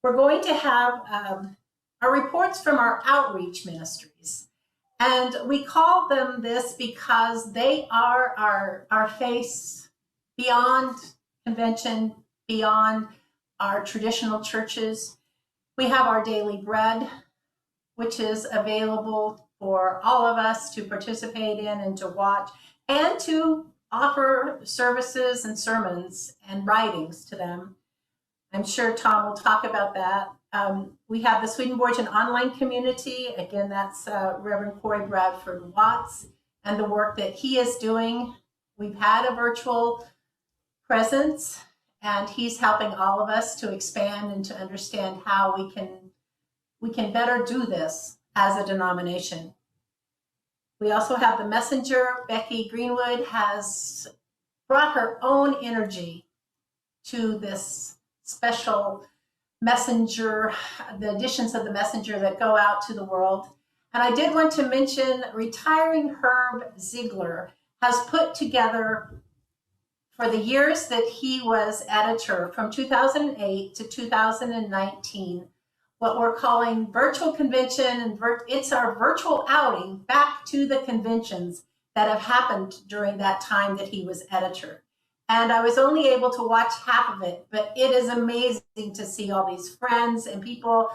we're going to have our reports from our outreach ministries. And we call them this because they are our face beyond convention, beyond our traditional churches. We have our daily bread, which is available for all of us to participate in and to watch, and to offer services and sermons and writings to them. I'm sure Thom will talk about that. We have the Swedenborgian Online Community. Again, that's Reverend Cory Bradford-Watts and the work that he is doing. We've had a virtual presence, and he's helping all of us to expand and to understand how we can better do this as a denomination. We also have the messenger. Beki Greenwood has brought her own energy to this special messenger, the editions of the messenger that go out to the world. And I did want to mention retiring Herb Ziegler has put together, for the years that he was editor from 2008 to 2019, what we're calling virtual convention, and it's our virtual outing back to the conventions that have happened during that time that he was editor. And I was only able to watch half of it, but it is amazing to see all these friends and people,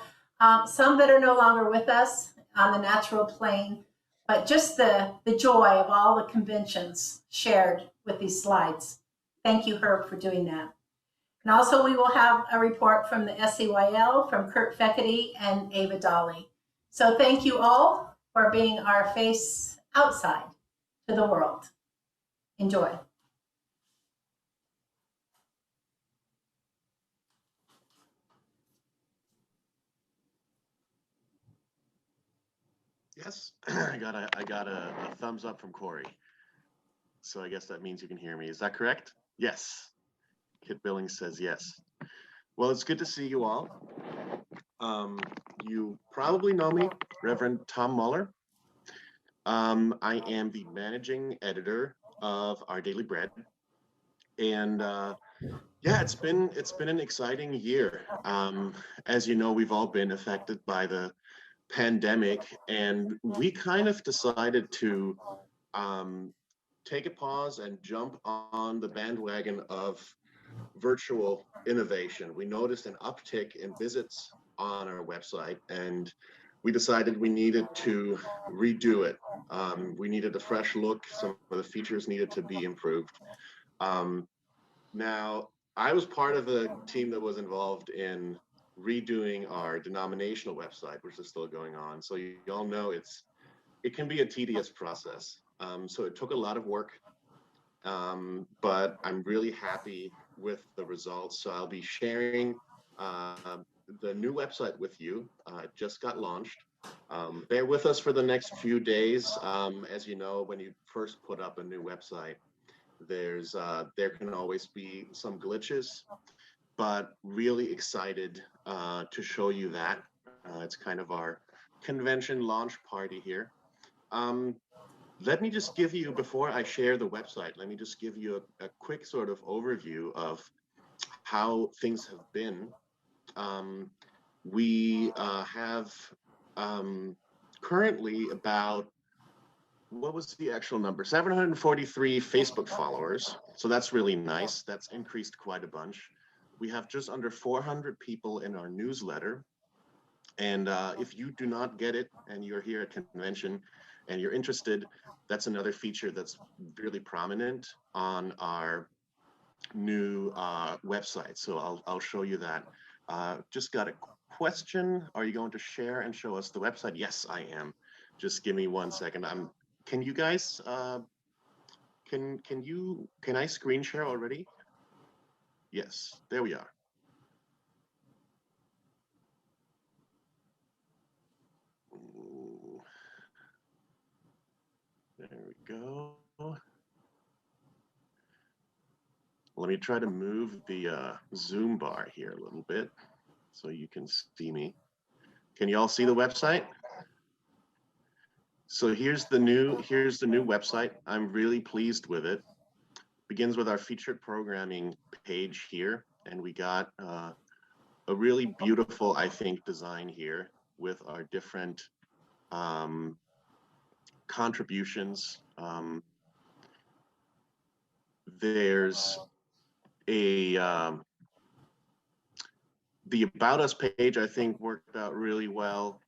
some that are no longer with us on the natural plane, but just the joy of all the conventions shared with these slides. Thank you, Herb, for doing that. And also we will have a report from the SCYL from Fekete and Ava Dolley. So thank you all for being our face outside to the world. Enjoy. Yes, I got a thumbs up from Cory. So I guess that means you can hear me. Is that correct? Yes. Kit Billings says yes. Well, it's good to see you all. You probably know me, Reverend Thom Muller. I am the managing editor of Our Daily Bread. And yeah, it's been an exciting year. As you know, we've all been affected by the pandemic, and we kind of decided to take a pause and jump on the bandwagon of virtual innovation. We noticed an uptick in visits on our website, and we decided we needed to redo it. We needed a fresh look. Some of the features needed to be improved. Now, I was part of the team that was involved in redoing our denominational website, which is still going on. So you all know it can be a tedious process. So it took a lot of work, but I'm really happy with the results. So I'll be sharing the new website with you. It just got launched. Bear with us for the next few days. As you know, when you first put up a new website, there can always be some glitches, but really excited to show you that. It's kind of our convention launch party here. Let me just give you, before I share the website, let me just give you a quick sort of overview of how things have been. We have currently about, what was the actual number? 743 Facebook followers. So that's really nice. That's increased quite a bunch. We have just under 400 people in our newsletter. And if you do not get it and you're here at convention and you're interested, that's another feature that's really prominent on our new website. So I'll show you that. Just got a question. Are you going to share and show us the website? Yes, I am. Just give me 1 second. Can you guys, can I screen share already? Yes, there we are. Ooh. There we go. Let me try to move the Zoom bar here a little bit so you can see me. Can you all see the website? So here's the new website. I'm really pleased with it. Begins with our featured programming page here, and we got a really beautiful, I think, design here with our different contributions. There's a the About Us page, I think, worked out really well.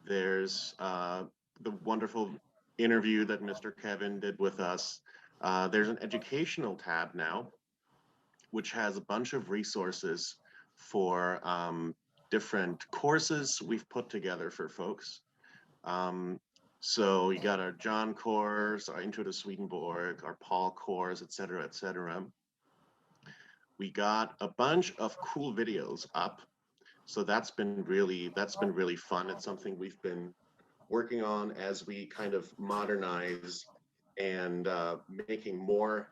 There's the wonderful interview that Mr. Kevin did with us. There's an educational tab now, which has a bunch of resources for different courses we've put together for folks. So you got our John course, our Intro to Swedenborg, our Paul course, et cetera, et cetera. We got a bunch of cool videos up. So that's been really fun. It's something we've been working on as we kind of modernize and making more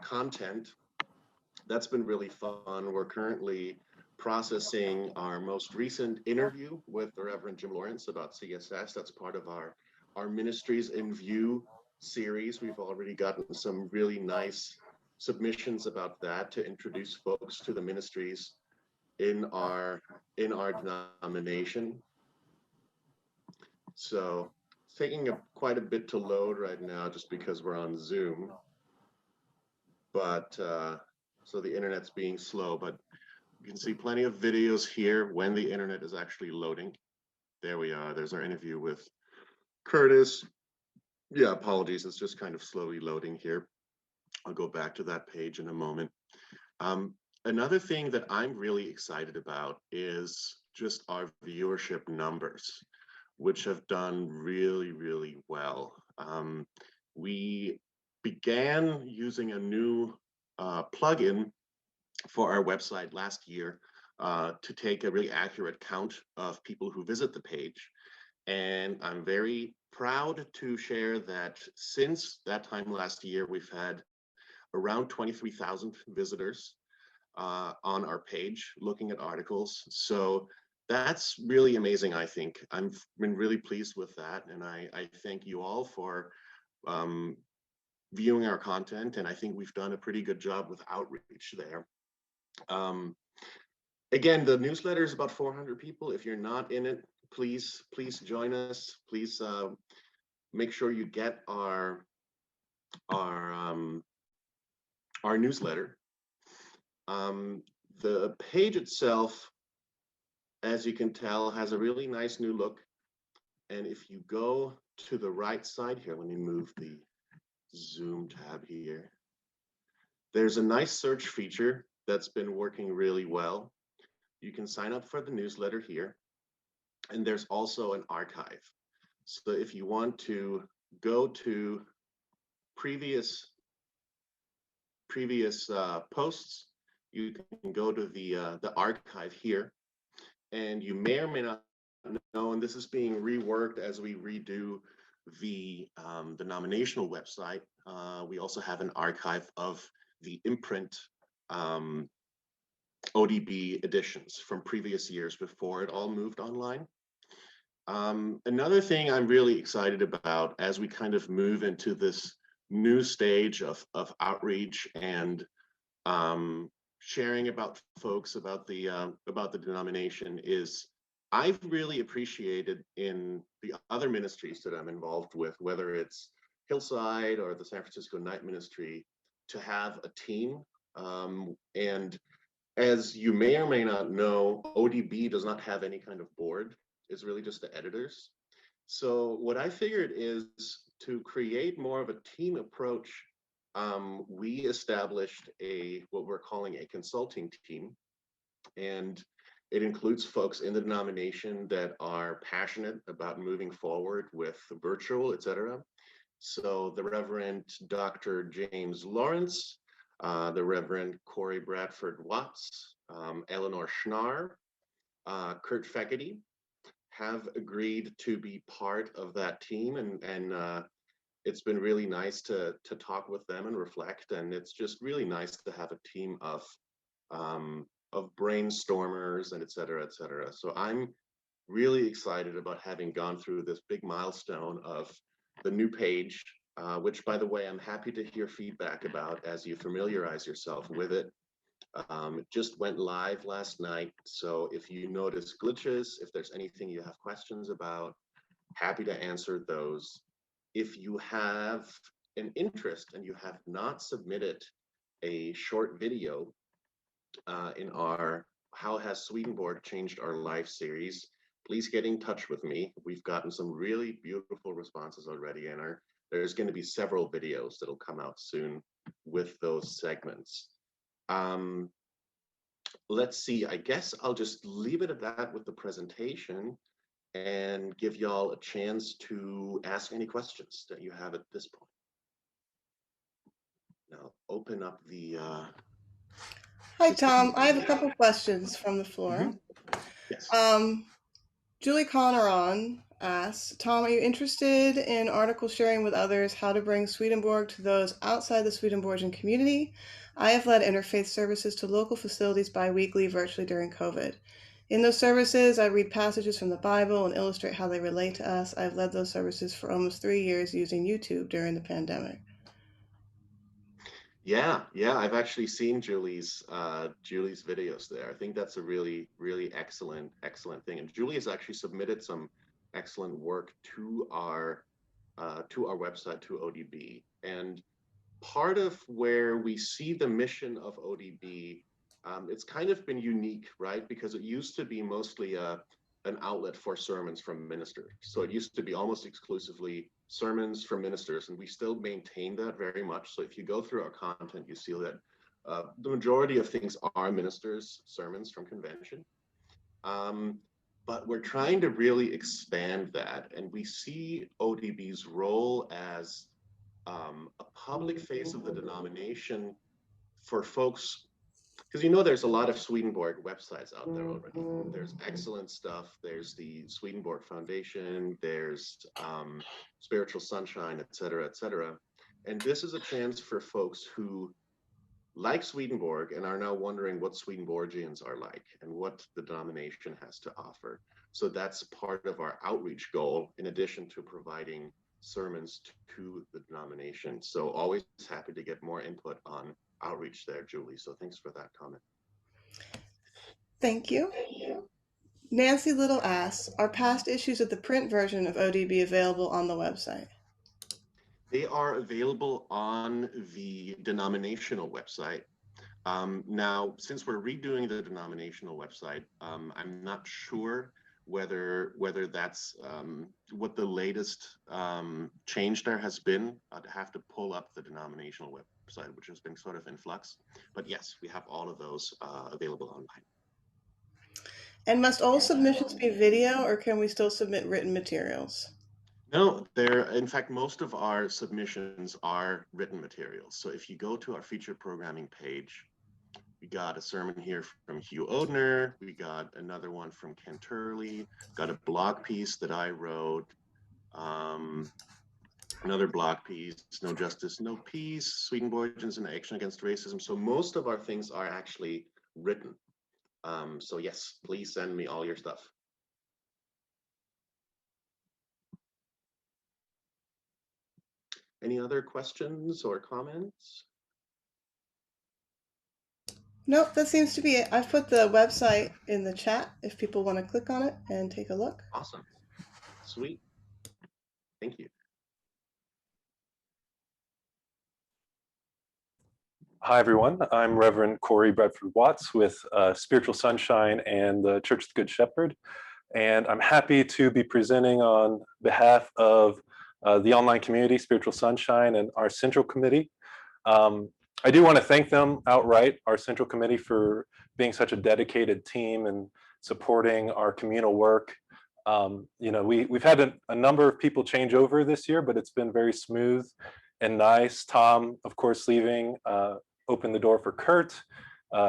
content. That's been really fun. We're currently processing our most recent interview with the Reverend Jim Lawrence about CSS. That's part of our Ministries in View series. We've already gotten some really nice submissions about that to introduce folks to the ministries in our denomination. So it's taking quite a bit to load right now just because we're on Zoom. But so the internet's being slow, but you can see plenty of videos here when the internet is actually loading. There we are. There's our interview with Curtis. Yeah, apologies. It's just kind of slowly loading here. I'll go back to that page in a moment. Another thing that I'm really excited about is just our viewership numbers, which have done really, really well. We began using a new plugin for our website last year to take a really accurate count of people who visit the page. And I'm very proud to share that since that time last year, we've had around 23,000 visitors on our page looking at articles. So that's really amazing, I think. I've been really pleased with that. And I thank you all for viewing our content. And I think we've done a pretty good job with outreach there. Again, the newsletter is about 400 people. If you're not in it, please join us. Please make sure you get our newsletter. The page itself, as you can tell, has a really nice new look. And if you go to the right side here, let me move the Zoom tab here. There's a nice search feature that's been working really well. You can sign up for the newsletter here. And there's also an archive. So if you want to go to previous posts, you can go to the archive here, and you may or may not know, and this is being reworked as we redo the denominational website. We also have an archive of the imprint ODB editions from previous years before it all moved online. Another thing I'm really excited about as we kind of move into this new stage of outreach and sharing about folks about the denomination is I've really appreciated in the other ministries that I'm involved with, whether it's Hillside or the San Francisco Night Ministry, to have a team. And as you may or may not know, ODB does not have any kind of board. It's really just the editors. So what I figured is to create more of a team approach. We established what we're calling a consulting team, and it includes folks in the denomination that are passionate about moving forward with virtual, et cetera. So the Reverend Dr. James Lawrence, the Reverend Cory Bradford-Watts, Eleanor Schnarr, Kurt Fekete have agreed to be part of that team, and it's been really nice to talk with them and reflect. And it's just really nice to have a team of brainstormers and et cetera, et cetera. So I'm really excited about having gone through this big milestone of the new page, which, by the way, I'm happy to hear feedback about as you familiarize yourself with it. It just went live last night. So if you notice glitches, if there's anything you have questions about, happy to answer those. If you have an interest and you have not submitted a short video in our How Has Swedenborg Changed Our Life series, please get in touch with me. We've gotten some really beautiful responses already, and there's going to be several videos that'll come out soon with those segments. Let's see, I guess I'll just leave it at that with the presentation and give y'all a chance to ask any questions that you have at this point. Now, open up the... Hi, Thom. I have a couple questions from the floor. Mm-hmm. Yes. Julie Conneron asks, Thom, are you interested in article sharing with others how to bring Swedenborg to those outside the Swedenborgian community? I have led interfaith services to local facilities bi-weekly virtually during COVID. In those services, I read passages from the Bible and illustrate how they relate to us. I've led those services for almost 3 years using YouTube during the pandemic. Yeah, I've actually seen Julie's videos there. I think that's a really, really excellent thing. And Julie has actually submitted some excellent work to our website, to ODB. And part of where we see the mission of ODB, it's kind of been unique, right? Because it used to be mostly an outlet for sermons from ministers. So it used to be almost exclusively sermons from ministers, and we still maintain that very much. So if you go through our content, you see that the majority of things are ministers' sermons from convention. But we're trying to really expand that, and we see ODB's role as a public face of the denomination for folks, because there's a lot of Swedenborg websites out there already. There's excellent stuff. There's the Swedenborg Foundation. There's Spiritual Sunshine, et cetera, et cetera. And this is a chance for folks who like Swedenborg and are now wondering what Swedenborgians are like and what the denomination has to offer. So that's part of our outreach goal, in addition to providing sermons to the denomination. So always happy to get more input on outreach there, Julie. So thanks for that comment. Thank you. Nancy Little asks, are past issues of the print version of ODB available on the website? They are available on the denominational website. Now, since we're redoing the denominational website, I'm not sure whether that's what the latest change there has been. I'd have to pull up the denominational website, which has been sort of in flux. But yes, we have all of those available online. And must all submissions be video, or can we still submit written materials? No, in fact, most of our submissions are written materials. So if you go to our featured programming page, we got a sermon here from Hugh Odner. We got another one from Ken Turley. Got a blog piece that I wrote. Another blog piece, No Justice, No Peace, Swedenborgians in Action Against Racism. So most of our things are actually written. So yes, please send me all your stuff. Any other questions or comments? Nope, that seems to be it. I've put the website in the chat if people want to click on it and take a look. Awesome. Sweet. Thank you. Hi, everyone. I'm Reverend Cory Bradford-Watts with Spiritual Sunshine and the Church of the Good Shepherd. And I'm happy to be presenting on behalf of the online community, Spiritual Sunshine, and our central committee. I do want to thank them outright, our central committee, for being such a dedicated team and supporting our communal work. We've had a number of people change over this year, but it's been very smooth and nice. Thom, of course, leaving, opened the door for Kurt,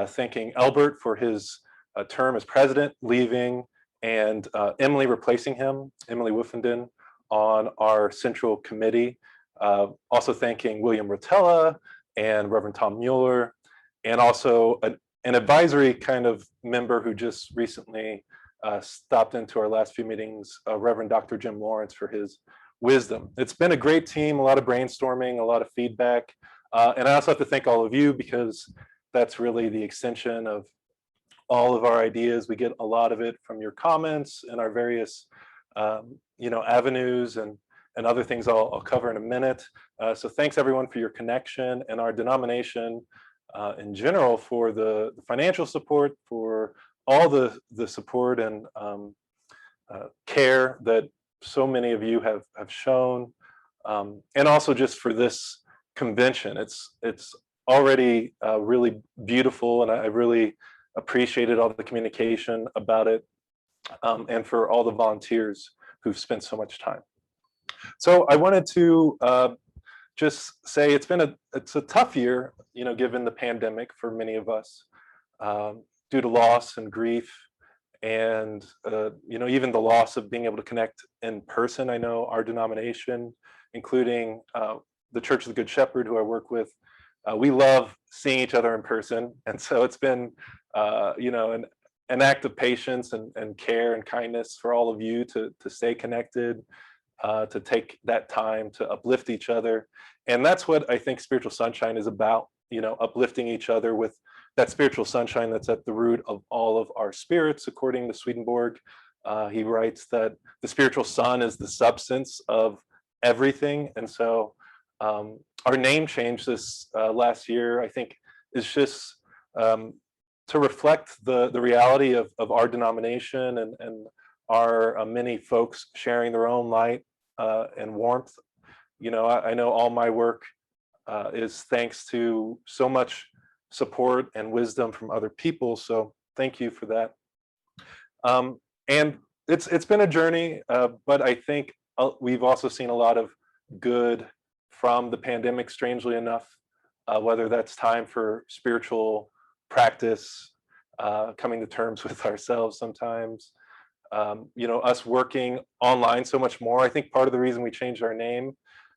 thanking Albert for his term as president, leaving, and Emily replacing him, Emily Woofenden, on our central committee. Also thanking William Rotella and Reverend Thom Muller, and also an advisory kind of member who just recently stopped into our last few meetings, Reverend Dr. Jim Lawrence, for his wisdom. It's been a great team, a lot of brainstorming, a lot of feedback. And I also have to thank all of you, because that's really the extension of all of our ideas. We get a lot of it from your comments and our various avenues and other things I'll cover in a minute. So thanks everyone for your connection, and our denomination in general for the financial support, for all the support and care that so many of you have shown, and also just for this convention. It's already really beautiful, and I really appreciated all the communication about it, and for all the volunteers who've spent so much time. So I wanted to just say it's a tough year, given the pandemic for many of us, due to loss and grief, and even the loss of being able to connect in person. I know our denomination, including the Church of the Good Shepherd, who I work with, we love seeing each other in person, and so it's been an act of patience and care and kindness for all of you to stay connected, to take that time to uplift each other. And that's what I think Spiritual Sunshine is about, uplifting each other with that spiritual sunshine that's at the root of all of our spirits. According to Swedenborg, he writes that the spiritual sun is the substance of everything. And so our name change this last year, I think, is just to reflect the reality of our denomination and our many folks sharing their own light and warmth. I know all my work is thanks to so much support and wisdom from other people. So thank you for that. And it's been a journey, but I think we've also seen a lot of good from the pandemic, strangely enough, whether that's time for spiritual practice, coming to terms with ourselves sometimes, us working online so much more. I think part of the reason we changed our name,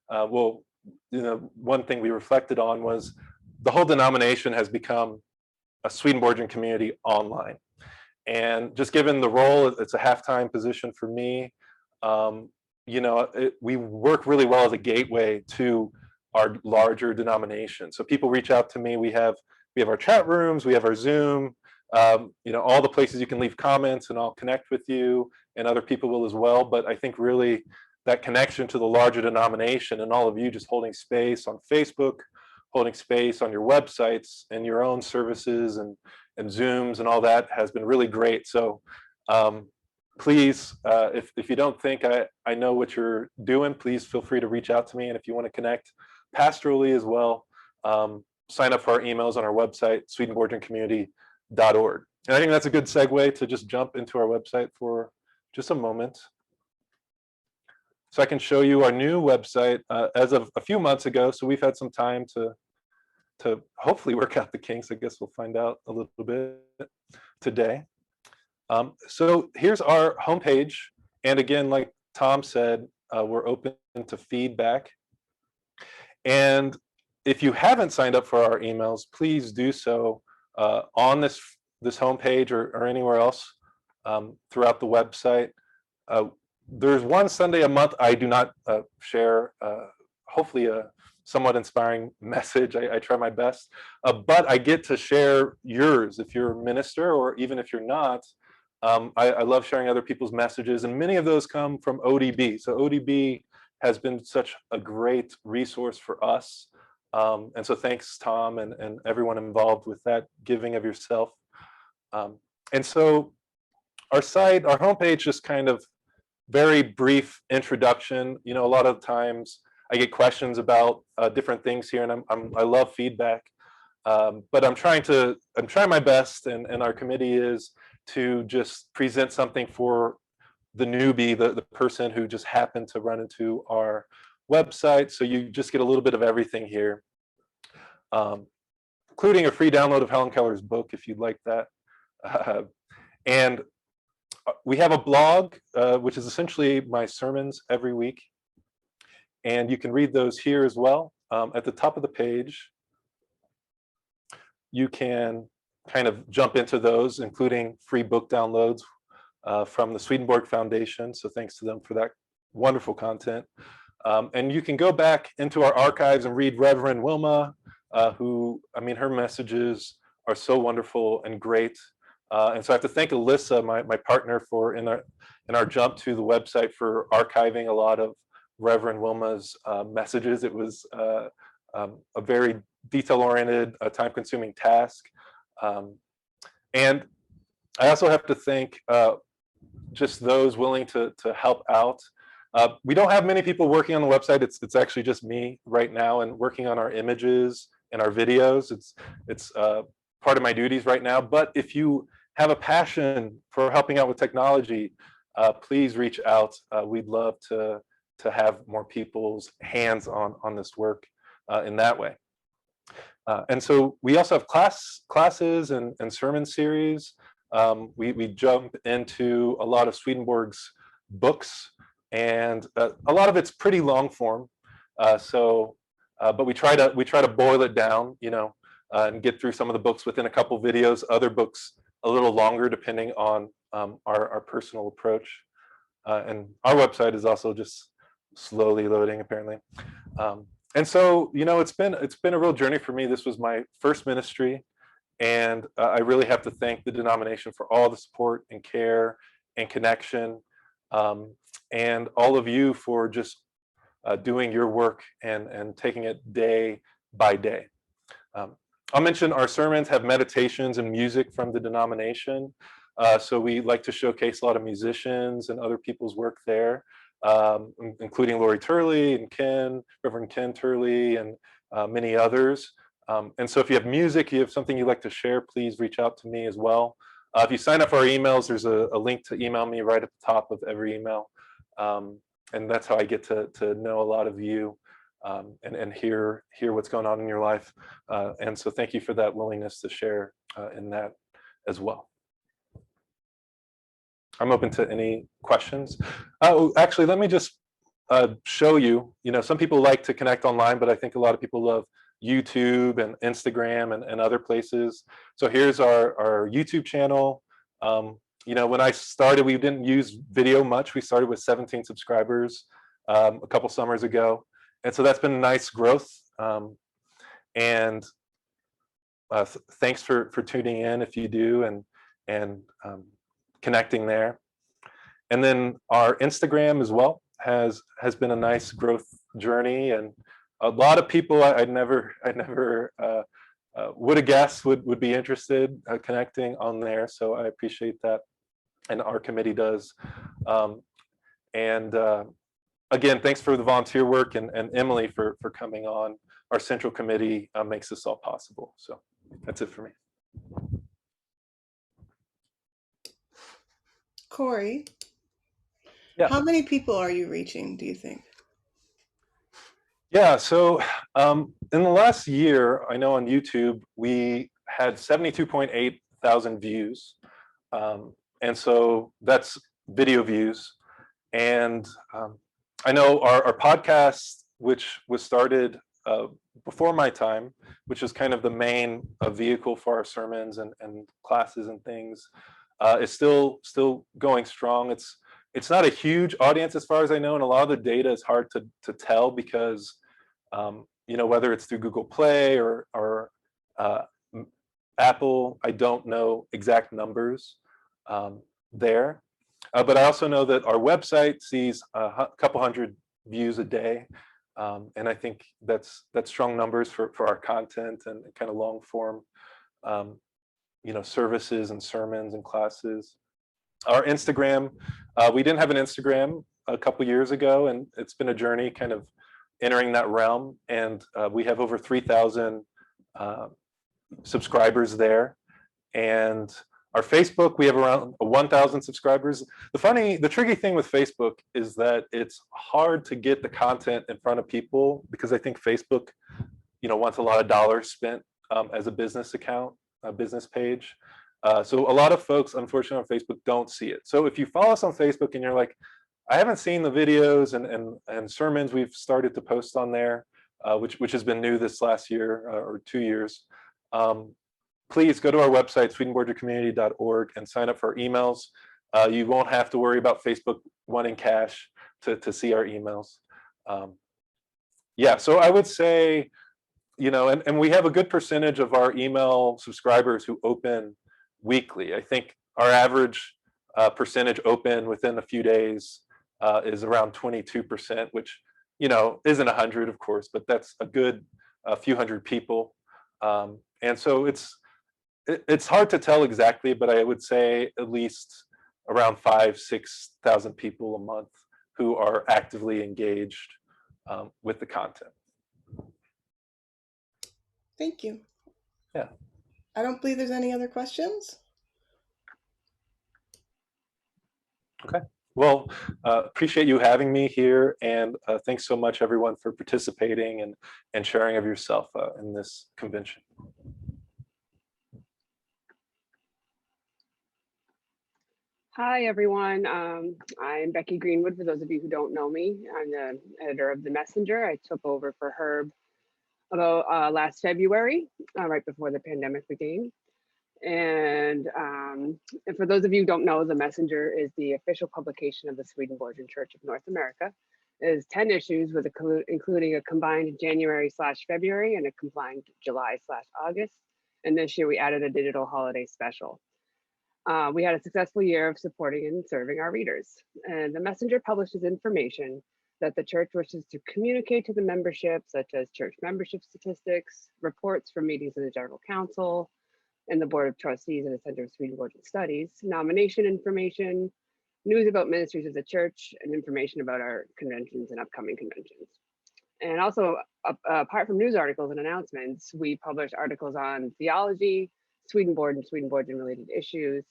one thing we reflected on was the whole denomination has become a Swedenborgian community online. And just given the role, it's a half-time position for me. We work really well as a gateway to our larger denomination. So people reach out to me. We have our chat rooms, we have our Zoom, all the places you can leave comments, and I'll connect with you, and other people will as well. But I think really that connection to the larger denomination, and all of you just holding space on Facebook, holding space on your websites and your own services and Zooms and all that, has been really great. So please, if you don't think I know what you're doing, please feel free to reach out to me. And if you want to connect pastorally as well, sign up for our emails on our website, SwedenborgianCommunity.org. And I think that's a good segue to just jump into our website for just a moment. So I can show you our new website as of a few months ago. So we've had some time to hopefully work out the kinks. I guess we'll find out a little bit today. So here's our homepage. And again, like Thom said, we're open to feedback. And if you haven't signed up for our emails, please do so on this homepage or anywhere else throughout the website. There's one Sunday a month I do not share, hopefully a somewhat inspiring message. I try my best, but I get to share yours if you're a minister, or even if you're not. I love sharing other people's messages, and many of those come from ODB. So ODB has been such a great resource for us. And so thanks, Thom, and everyone involved with that giving of yourself. And so our site, our homepage, just kind of very brief introduction. A lot of times I get questions about different things here, and I love feedback. But I'm trying my best, and our committee is to just present something for the newbie, the person who just happened to run into our website. So you just get a little bit of everything here, including a free download of Helen Keller's book if you'd like that. And we have a blog, which is essentially my sermons every week. And you can read those here as well. At the top of the page, you can kind of jump into those, including free book downloads from the Swedenborg Foundation. So thanks to them for that wonderful content. And you can go back into our archives and read Reverend Wilma, who, her messages are so wonderful and great. And so I have to thank Alyssa, my partner, for in our jump to the website, for archiving a lot of Reverend Wilma's messages. It was a very detail-oriented, time-consuming task. And I also have to thank just those willing to help out. We don't have many people working on the website. It's actually just me right now, and working on our images and our videos. It's part of my duties right now. But if you have a passion for helping out with technology, please reach out. We'd love to have more people's hands on this work in that way. And so we also have classes and sermon series. We jump into a lot of Swedenborg's books, and a lot of it's pretty long form. But we try to boil it down, and get through some of the books within a couple videos. Other books a little longer, depending on our personal approach. And our website is also just slowly loading, apparently. And so, it's been a real journey for me. This was my first ministry, and I really have to thank the denomination for all the support and care and connection, and all of you for just doing your work and taking it day by day. I'll mention our sermons have meditations and music from the denomination. So we like to showcase a lot of musicians and other people's work there, including Lori Turley and Reverend Ken Turley, and many others. And so if you have music, you have something you'd like to share, please reach out to me as well. If you sign up for our emails, there's a link to email me right at the top of every email. And that's how I get to know a lot of you, and hear what's going on in your life. And so thank you for that willingness to share in that as well. I'm open to any questions. Oh, actually, let me just show you. Some people like to connect online, but I think a lot of people love YouTube and Instagram and other places. So here's our YouTube channel. When I started, we didn't use video much. We started with 17 subscribers a couple summers ago. And so that's been a nice growth. And thanks for tuning in if you do, and connecting there. And then our Instagram as well has been a nice growth journey, and a lot of people I never would have guessed would be interested connecting on there. So I appreciate that, and our committee does. Again, thanks for the volunteer work, and Emily for coming on. Our central committee makes this all possible. So that's it for me. Cory, yeah. How many people are you reaching, do you think? Yeah, so in the last year, I know on YouTube, we had 72.8 thousand views. And so that's video views. And I know our podcast, which was started before my time, which is kind of the main vehicle for our sermons and classes and things, is still going strong. It's not a huge audience as far as I know, and a lot of the data is hard to tell because whether it's through Google Play or Apple, I don't know exact numbers there. But I also know that our website sees a couple hundred views a day, and I think that's strong numbers for our content and kind of long form, services and sermons and classes. Our Instagram, we didn't have an Instagram a couple years ago, and it's been a journey kind of entering that realm. And we have over 3,000 subscribers there. And our Facebook, we have around 1,000 subscribers. The tricky thing with Facebook is that it's hard to get the content in front of people, because I think Facebook, wants a lot of dollars spent as a business account, a business page. So a lot of folks, unfortunately, on Facebook don't see it. So if you follow us on Facebook and you're like, I haven't seen the videos and sermons we've started to post on there, which has been new this last year or 2 years, please go to our website, swedenborgiancommunity.org, and sign up for our emails. You won't have to worry about Facebook wanting cash to see our emails. So I would say, you know, and we have a good percentage of our email subscribers who open weekly. I think our average percentage open within a few days is around 22%, which, you know, isn't 100, of course, but that's a good few hundred people. And so it's hard to tell exactly, but I would say at least around 5,000-6,000 people a month who are actively engaged with the content. Thank you. Yeah. I don't believe there's any other questions. Okay. Well, appreciate you having me here, and thanks so much, everyone, for participating and sharing of yourself in this convention. Hi, everyone. I'm Beki Greenwood, for those of you who don't know me. I'm the editor of The Messenger. I took over for Herb about last February, right before the pandemic began. And for those of you who don't know, The Messenger is the official publication of the Swedenborgian Church of North America. It is 10 issues, with including a combined January/February and a combined July/August. And this year we added a digital holiday special. We had a successful year of supporting and serving our readers. And The Messenger publishes information that the church wishes to communicate to the membership, such as church membership statistics, reports from meetings of the General Council and the Board of Trustees of the Center of Swedenborgian Studies, nomination information, news about ministries of the church, and information about our conventions and upcoming conventions. And also, apart from news articles and announcements, we publish articles on theology, Swedenborg and Swedenborgian related issues,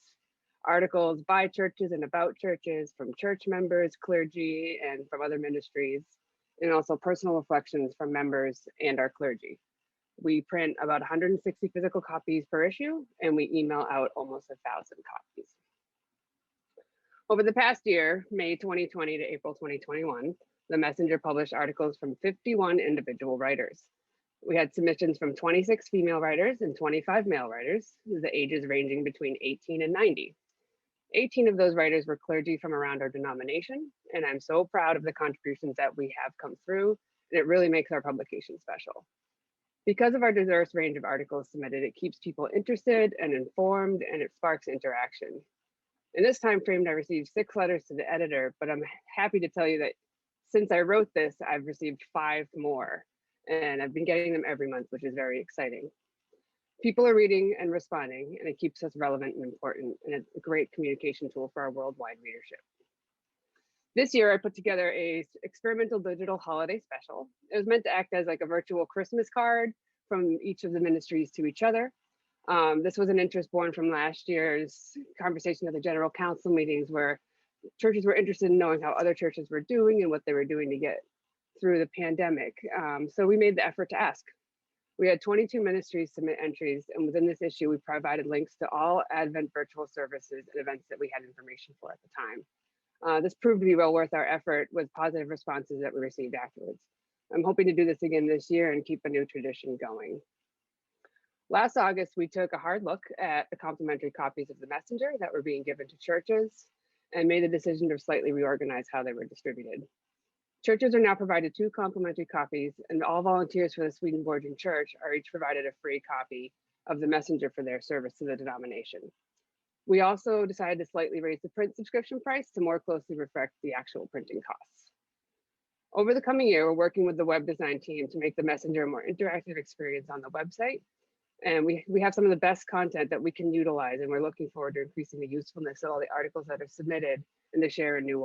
articles by churches and about churches, from church members, clergy, and from other ministries, and also personal reflections from members and our clergy. We print about 160 physical copies per issue, and we email out almost 1,000 copies. Over the past year, May 2020 to April 2021, The Messenger published articles from 51 individual writers. We had submissions from 26 female writers and 25 male writers, the ages ranging between 18 and 90. 18 of those writers were clergy from around our denomination, and I'm so proud of the contributions that we have come through, and it really makes our publication special. Because of our diverse range of articles submitted, it keeps people interested and informed, and it sparks interaction. In this time frame, I received 6 letters to the editor, but I'm happy to tell you that since I wrote this, I've received 5 more, and I've been getting them every month, which is very exciting. People are reading and responding, and it keeps us relevant and important, and it's a great communication tool for our worldwide readership. This year, I put together a experimental digital holiday special. It was meant to act as like a virtual Christmas card from each of the ministries to each other. This was an interest born from last year's conversation at the General Council meetings, where churches were interested in knowing how other churches were doing and what they were doing to get through the pandemic. So we made the effort to ask. We had 22 ministries submit entries, and within this issue, we provided links to all Advent virtual services and events that we had information for at the time. This proved to be well worth our effort, with positive responses that we received afterwards. I'm hoping to do this again this year and keep a new tradition going. Last August, we took a hard look at the complimentary copies of The Messenger that were being given to churches and made the decision to slightly reorganize how they were distributed. Churches are now provided 2 complimentary copies, and all volunteers for the Swedenborgian Church are each provided a free copy of The Messenger for their service to the denomination. We also decided to slightly raise the print subscription price to more closely reflect the actual printing costs. Over the coming year, we're working with the web design team to make The Messenger a more interactive experience on the website. And we have some of the best content that we can utilize, and we're looking forward to increasing the usefulness of all the articles that are submitted and to share in new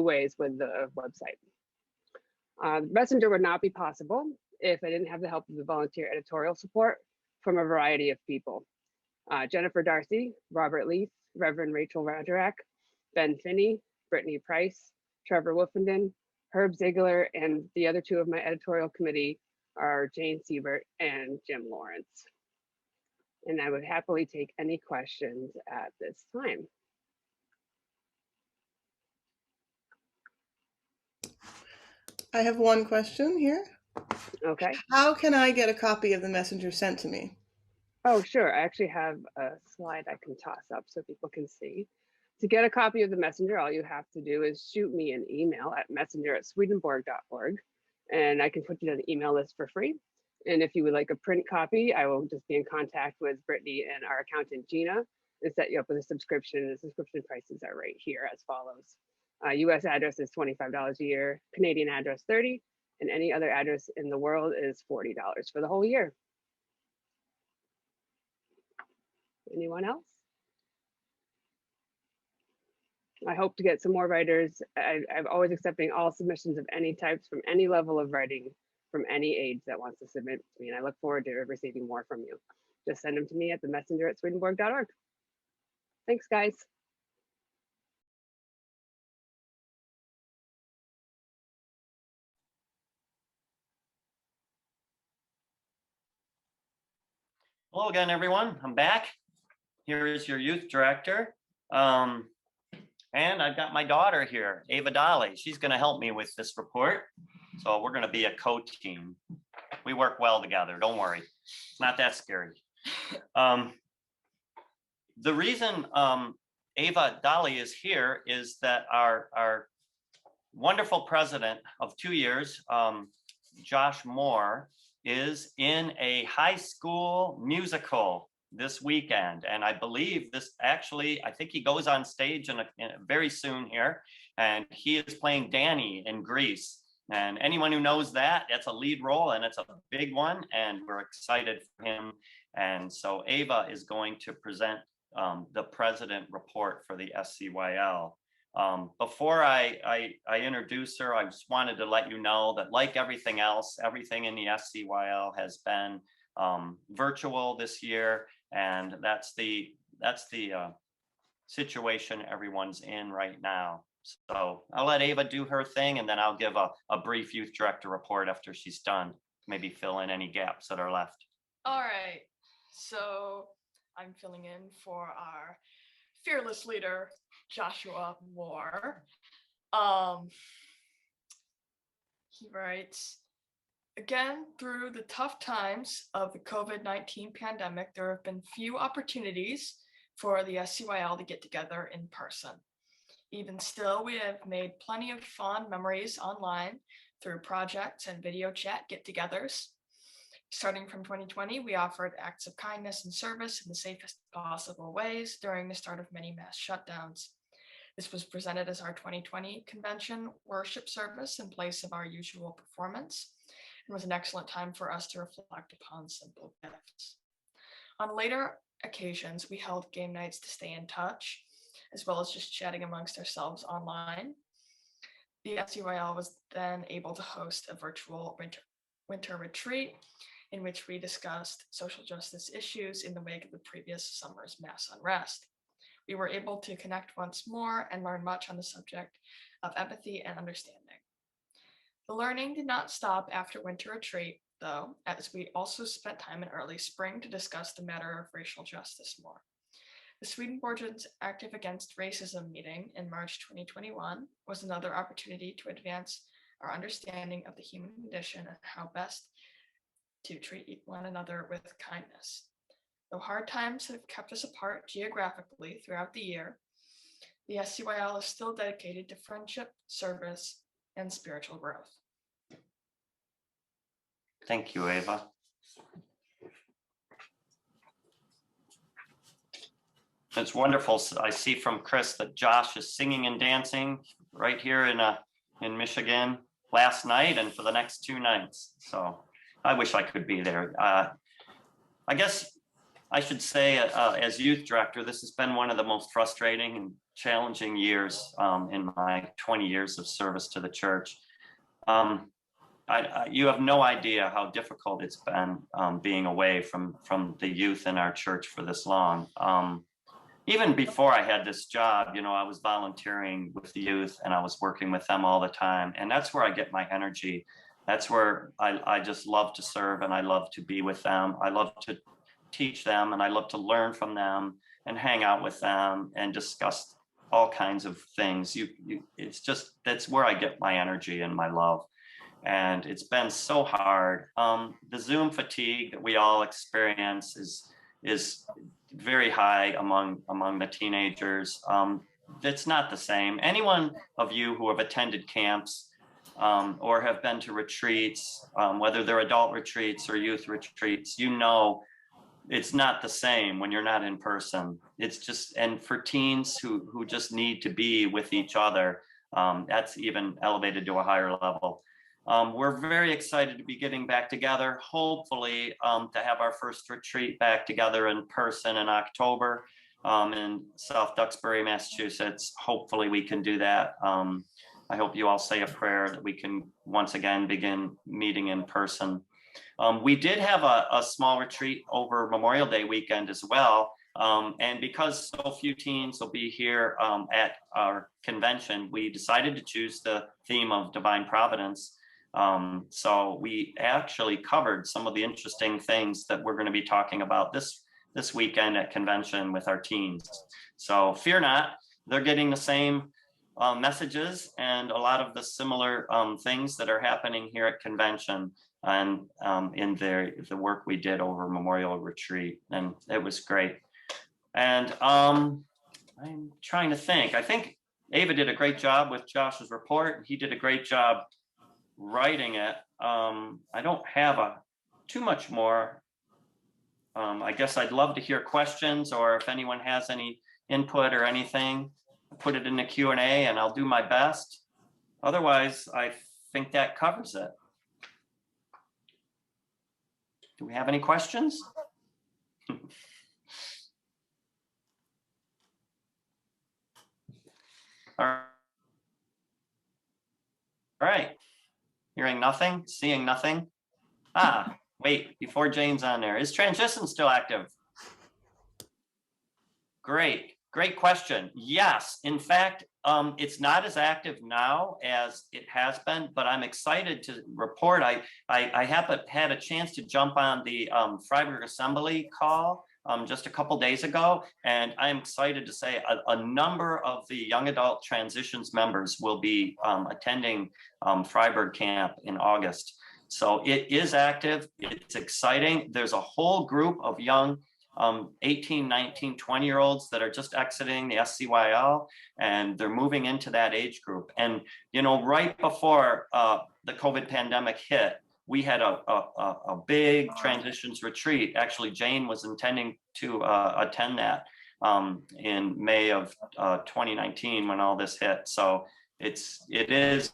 ways with the website. Messenger would not be possible if I didn't have the help of the volunteer editorial support from a variety of people. Jennifer Darcy, Robert Leith, Reverend Rachel Rajarak, Ben Finney, Brittany Price, Trevor Wolfenden, Herb Ziegler, and the other 2 of my editorial committee are Jane Siebert and Jim Lawrence. And I would happily take any questions at this time. I have one question here. Okay. How can I get a copy of The Messenger sent to me? Oh, sure. I actually have a slide I can toss up so people can see. To get a copy of The Messenger, all you have to do is shoot me an email at messenger@swedenborg.org, and I can put you on the email list for free. And if you would like a print copy, I will just be in contact with Brittany and our accountant Gina and set you up with a subscription. The subscription prices are right here as follows. US address is $25 a year, Canadian address $30, and any other address in the world is $40 for the whole year. Anyone else? I hope to get some more writers. I'm always accepting all submissions of any types from any level of writing from any age that wants to submit to me. And I look forward to receiving more from you. Just send them to me at the messenger@swedenborg.org. Thanks, guys. Hello again, everyone. I'm back. Here is your youth director. And I've got my daughter here, Ava Dolley. She's going to help me with this report. So we're going to be a co-team. We work well together. Don't worry. It's not that scary. The reason Ava Dolley is here is that our wonderful president of 2 years, Josh Moore, is in a high school musical this weekend. And I believe this actually, I think he goes on stage in very soon here. And he is playing Danny in Greece. And anyone who knows that, that's a lead role and it's a big one. And we're excited for him. And so Ava is going to present the president report for the SCYL. Before I introduce her, I just wanted to let you know that like everything else, everything in the SCYL has been virtual this year, and that's the situation everyone's in right now. So I'll let Ava do her thing, and then I'll give a brief youth director report after she's done, maybe fill in any gaps that are left. All right, so I'm filling in for our fearless leader, Joshua Moore. He writes, again, through the tough times of the COVID-19 pandemic, there have been few opportunities for the SCYL to get together in person. Even still, we have made plenty of fond memories online through projects and video chat get-togethers. Starting from 2020, we offered acts of kindness and service in the safest possible ways during the start of many mass shutdowns. This was presented as our 2020 convention worship service in place of our usual performance, and was an excellent time for us to reflect upon simple gifts. On later occasions, we held game nights to stay in touch, as well as just chatting amongst ourselves online. The SCYL was then able to host a virtual winter retreat in which we discussed social justice issues in the wake of the previous summer's mass unrest. We were able to connect once more and learn much on the subject of empathy and understanding. The learning did not stop after winter retreat, though, as we also spent time in early spring to discuss the matter of racial justice more. The Swedenborgians Active Against Racism meeting in March 2021 was another opportunity to advance our understanding of the human condition and how best to treat one another with kindness. Though hard times have kept us apart geographically throughout the year, the SCYL is still dedicated to friendship, service, and spiritual growth. Thank you, Ava. It's wonderful. I see from Chris that Josh is singing and dancing right here in Michigan last night and for the next 2 nights. So I wish I could be there. I guess I should say, as youth director, this has been one of the most frustrating and challenging years in my 20 years of service to the church. You have no idea how difficult it's been being away from the youth in our church for this long. Even before I had this job, I was volunteering with the youth and I was working with them all the time. And that's where I get my energy. That's where I just love to serve and I love to be with them. I love to teach them and I love to learn from them and hang out with them and discuss all kinds of things. It's just, that's where I get my energy and my love. And it's been so hard. The Zoom fatigue that we all experience is very high among the teenagers. It's not the same. Anyone of you who have attended camps or have been to retreats, whether they're adult retreats or youth retreats, you know, it's not the same when you're not in person. It's just, and for teens who just need to be with each other, that's even elevated to a higher level. We're very excited to be getting back together, hopefully to have our first retreat back together in person in October in South Duxbury, Massachusetts. Hopefully we can do that. I hope you all say a prayer that we can once again begin meeting in person. We did have a small retreat over Memorial Day weekend as well. And because so few teens will be here at our convention, we decided to choose the theme of Divine Providence. So we actually covered some of the interesting things that we're going to be talking about this weekend at convention with our teens. So fear not, they're getting the same messages and a lot of the similar things that are happening here at convention and in the work we did over Memorial Retreat, and it was great. And I'm trying to think. I think Ava did a great job with Josh's report. He did a great job writing it. I don't have too much more. I guess I'd love to hear questions, or if anyone has any input or anything, put it in the Q&A and I'll do my best. Otherwise, I think that covers it. Do we have any questions? All right. Hearing nothing, seeing nothing. Wait, before Jane's on there, is transition still active? Great question. Yes, in fact, it's not as active now as it has been, but I'm excited to report I haven't had a chance to jump on the Freiburg Assembly call just a couple days ago, and I'm excited to say a number of the young adult transitions members will be attending Freiburg camp in August. So it is active, it's exciting. There's a whole group of young 18, 19, 20-year-olds that are just exiting the SCYL, and they're moving into that age group. And, you know, right before the COVID pandemic hit, we had a big transitions retreat. Actually, Jane was intending to attend that in May of 2019 when all this hit. So it is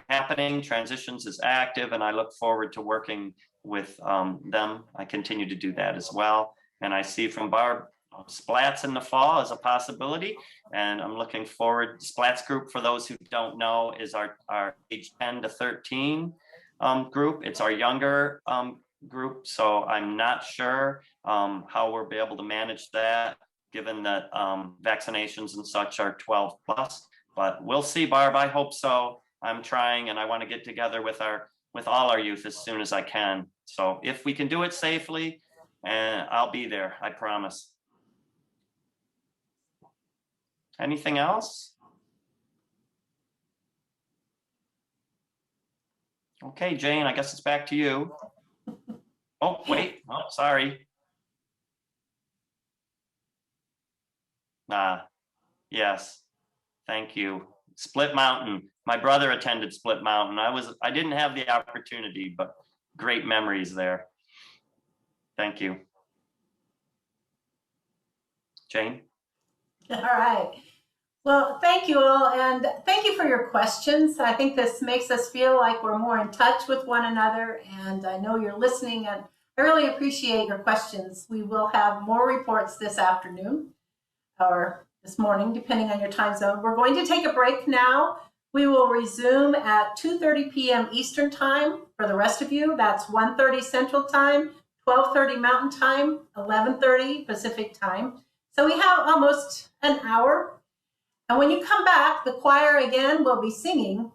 happening. Transitions is active, and I look forward to working with them. I continue to do that as well. And I see from Barb, Splats in the fall is a possibility. And I'm looking forward. Splats group, for those who don't know, is our age 10 to 13 group. It's our younger group. So I'm not sure how we'll be able to manage that, given that vaccinations and such are 12 plus. But we'll see, Barb. I hope so. I'm trying, and I want to get together with all our youth as soon as I can. So if we can do it safely, I'll be there, I promise. Anything else? Okay, Jane, I guess it's back to you. Oh, wait, oh, sorry. Yes, thank you. Split Mountain. My brother attended Split Mountain. I didn't have the opportunity, but great memories there. Thank you. Jane? All right. Well, thank you all, and thank you for your questions. I think this makes us feel like we're more in touch with one another, and I know you're listening, and I really appreciate your questions. We will have more reports this afternoon or this morning, depending on your time zone. We're going to take a break now. We will resume at 2:30 p.m. Eastern Time for the rest of you. That's 1:30 Central Time, 12:30 Mountain Time, 11:30 Pacific Time. So we have almost an hour. And when you come back, the choir again will be singing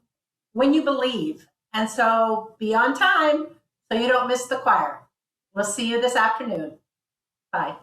When You Believe. And so be on time so you don't miss the choir. We'll see you this afternoon. Bye.